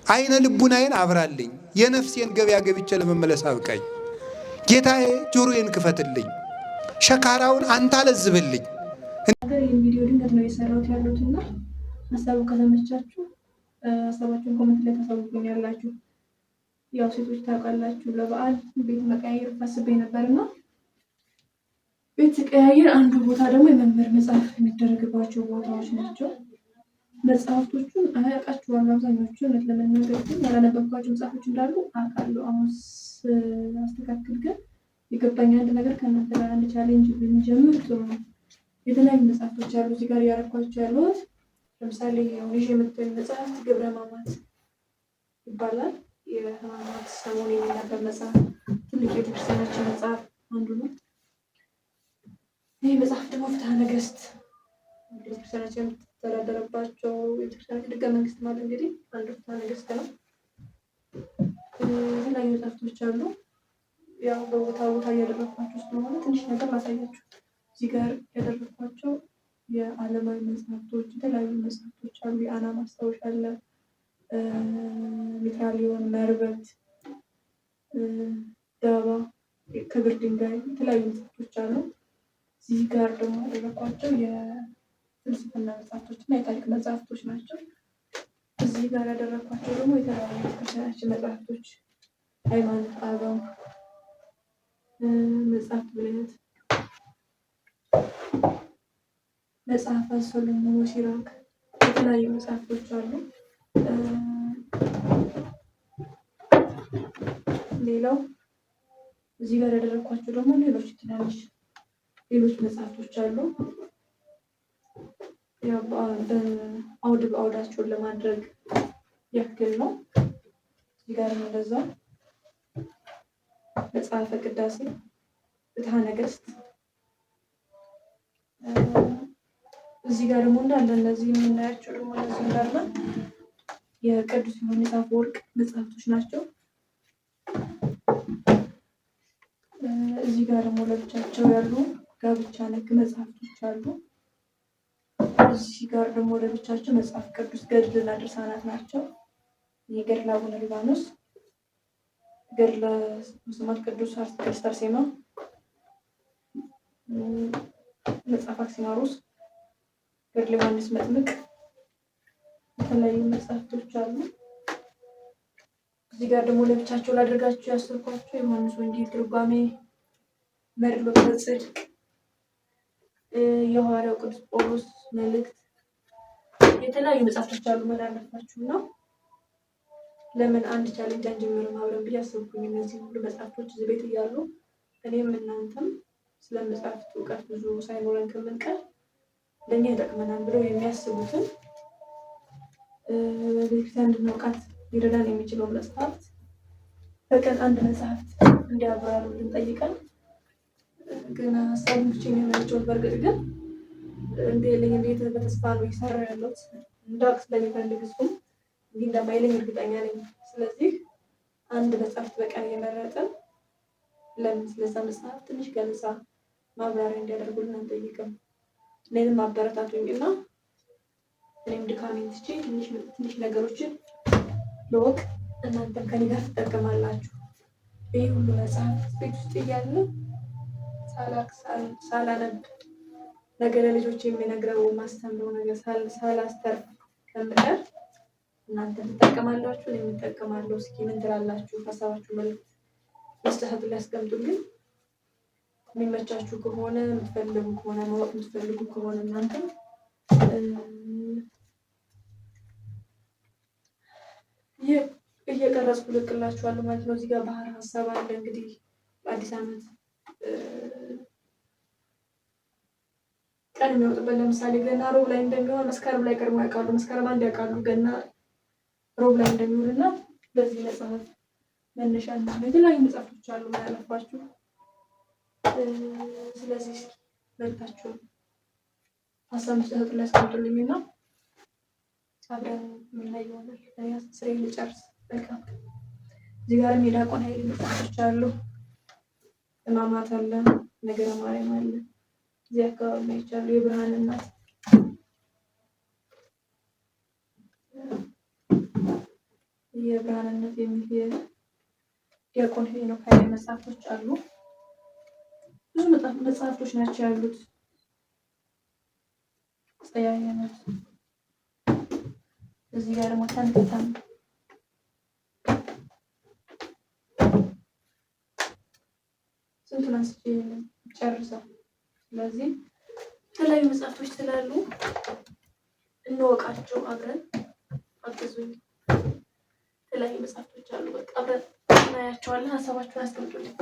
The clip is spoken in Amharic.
አይነ ልቡናዬን አብራልኝ፣ የነፍሴን ገበያ ገብቼ ለመመለስ አብቃኝ። ጌታዬ ጆሮዬን ክፈትልኝ፣ ሸካራውን አንተ አለዝብልኝ። ይህን ቪዲዮ ድንገት ነው የሰራሁት ያሉትና ሀሳቡ ከተመቻችሁ ሀሳባችሁን ኮሜንት ላይ ታሳውቁኛላችሁ። ያው ሴቶች ታውቃላችሁ ለበዓል ቤት መቀያየር ታስቤ ነበርና ቤት ቀያየር አንዱ ቦታ ደግሞ የመምህር መጽሐፍ የሚደረግባቸው ቦታዎች ናቸው። መጽሐፍቶቹን አያውቃቸዋለሁ አብዛኞቹን እውነት ለመናገር ግን ያላነበብኳቸው መጽሐፎች እንዳሉ አውቃለሁ። አሁን አስተካክል ግን የገባኝ አንድ ነገር ከእናንተ ጋር አንድ ቻሌንጅ ብንጀምር ጥሩ ነው። የተለያዩ መጽሐፍቶች አሉ እዚህ ጋር ያረኳቸው ያሉት። ለምሳሌ ይዤ የምትል መጽሐፍት ግብረ ሕማማት ይባላል። የሕማማት ሰሞን የሚነበብ መጽሐፍ ትልቅ የቤተክርስቲያናችን መጽሐፍ አንዱ ነው። ይህ መጽሐፍ ደግሞ ፍትሐ ነገሥት ቤተክርስቲያናችን የምትተዳደርባቸው የቤተክርስቲያናችን ሕገ መንግስት ማለት እንግዲህ አንዱ ፍትሐ ነገሥት ነው። የተለያዩ መጽሐፍቶች አሉ። ያው በቦታ ቦታ እያደረኳቸው ስለሆነ ትንሽ ነገር ላሳያችሁ። እዚህ ጋር ያደረኳቸው የዓለማዊ መጽሐፍቶች የተለያዩ መጽሐፍቶች አሉ። የአና ማስታወሻ አለ፣ ሚትራሊዮን፣ መርበት፣ ዳባ፣ ክብር ድንጋይ የተለያዩ መጽሐፍቶች አሉ። እዚህ ጋር ደግሞ ያደረኳቸው የፍልስፍና መጽሐፍቶች እና የታሪክ መጽሐፍቶች ናቸው። እዚህ ጋር ያደረኳቸው ደግሞ የተለያዩ ቤተክርስቲያናችን መጽሐፍቶች ሃይማኖተ አበው፣ መጽሐፍ ብልሃት፣ መጽሐፈ ሰሎሞን ወሲራክ የተለያዩ መጽሐፍቶች አሉ። ሌላው እዚህ ጋር ያደረኳቸው ደግሞ ሌሎች ትናንሽ ሌሎች መጽሐፍቶች አሉ። ያው በአውዳቸውን ለማድረግ ያክል ነው። እዚህ ጋር እንደዛው መጽሐፈ ቅዳሴ፣ ፍትሐ ነገሥት እዚህ ጋር ደግሞ እንዳለ እነዚህ የምናያቸው ደግሞ እነዚህ እንዳለ የቅዱስ ዮሐንስ አፈወርቅ መጽሐፍቶች ናቸው። እዚህ ጋር ደግሞ ለብቻቸው ያሉ ጋብቻ ነክ መጽሐፍቶች አሉ። እዚህ ጋር ደግሞ ለብቻቸው መጽሐፍ ቅዱስ ገድልና ድርሳናት ናቸው። የገድለ አቡነ ሊባኖስ፣ ገድለ ስብሐት ቅዱስ ቅድስት አርሴማ፣ መጽሐፈ አክሲማሮስ፣ ገድለ ዮሐንስ መጥምቅ የተለያዩ መጽሐፍቶች አሉ። እዚህ ጋር ደግሞ ለብቻቸው ላደርጋቸው ያሰብኳቸው የዮሐንስ ወንጌል ትርጓሜ፣ መርሎተ ጽድቅ፣ የሐዋርያው ቅዱስ ጳውሎስ መልእክት የተለያዩ መጽሐፍቶች አሉ። መላለፋችሁ ነው። ለምን አንድ ቻሌንጅ አንጀምርም አብረን ብዬ አሰብኩኝ። እነዚህ ሁሉ መጽሐፍቶች እዚህ ቤት እያሉ እኔም እናንተም ስለ መጽሐፍት እውቀት ብዙ ሳይኖረን ከምንቀር ለእኛ ይጠቅመናል ብለው የሚያስቡትን ቤተክርስቲያን እንድናውቃት ሊረዳን የሚችለው መጽሐፍት በቀን አንድ መጽሐፍት እንዲያብራሩልን ጠይቀን ግን ሀሳቡን ብቻዬን የመለጨውን በእርግጥ ግን እንደሌለኝ እንዴት በተስፋ ነው እየሰራ ያለሁት እንዳውቅ ስለሚፈልግ እሱም እንዲህ እንደማይለኝ እርግጠኛ ነኝ። ስለዚህ አንድ መጽሐፍት በቀን እየመረጥን ለምን ስለዛ መጽሐፍ ትንሽ ገለጻ ማብራሪያ እንዲያደርጉልን አንጠይቅም? እኔንም አበረታቱኝ እና እኔም ድካሜን ትቼ ትንሽ ነገሮችን ለወቅ እናንተም ከኔ ጋር ትጠቀማላችሁ። ይህ ሁሉ መጽሐፍ ቤት ውስጥ እያለ ሳላነብ ነገ ለልጆች የሚነግረው ማስተምረው ነገር ሳላስተርፍ ከምቀር እናንተ ትጠቀማላችሁ፣ እኔም እጠቀማለሁ። እስኪ ምን ትላላችሁ? ሀሳባችሁ መልዕክት መስጠት ሊያስቀምጡልኝ የሚመቻችሁ ከሆነ የምትፈልጉ ከሆነ ማወቅ የምትፈልጉ ከሆነ እናንተ እየቀረጽኩ ልክላችኋለሁ ማለት ነው። እዚህ ጋር ባህር ሀሳብ አለ። እንግዲህ በአዲስ ዓመት ቀን የሚወጡበት ለምሳሌ ገና ሮብ ላይ እንደሚሆን መስከረም ላይ ቀድሞ ያውቃሉ። መስከረም አንድ ያውቃሉ ገና ሮብ ላይ እንደሚሆንና በዚህ መጽሐፍ መነሻ የተለያዩ መጽሐፎች አሉ ያለባችሁ። ስለዚህ መልካችሁ ሀሳብ መስጠት ላይ አስቀምጡልኝና አብረን የምናይ ይሆናል። ስራዬን ልጨርስ። መልካም። እዚህ ጋር የዲያቆን ኃይሌ መጽሐፎች አሉ። ሕማማት አለ፣ ነገረ ማርያም አለ። እዚህ አካባቢ ላይ ይቻሉ የብርሃን እናት የብርሃንነት የሚል የዲያቆን ሄኖክ ኃይሌ መጽሐፍቶች አሉ። ብዙ መጽሐፍቶች ናቸው ያሉት። ጸያያነት እዚህ ጋር ደግሞ ተንተን ስንቱን አንስቼ ጨርሰው። ስለዚህ የተለያዩ መጽሐፍቶች ስላሉ እንወቃቸው አብረን። አግዙኝ። የተለያዩ መጽሐፍቶች አሉ። በቃ አብረን እናያቸዋለን። ሀሳባችሁን አስቀምጡልኝ።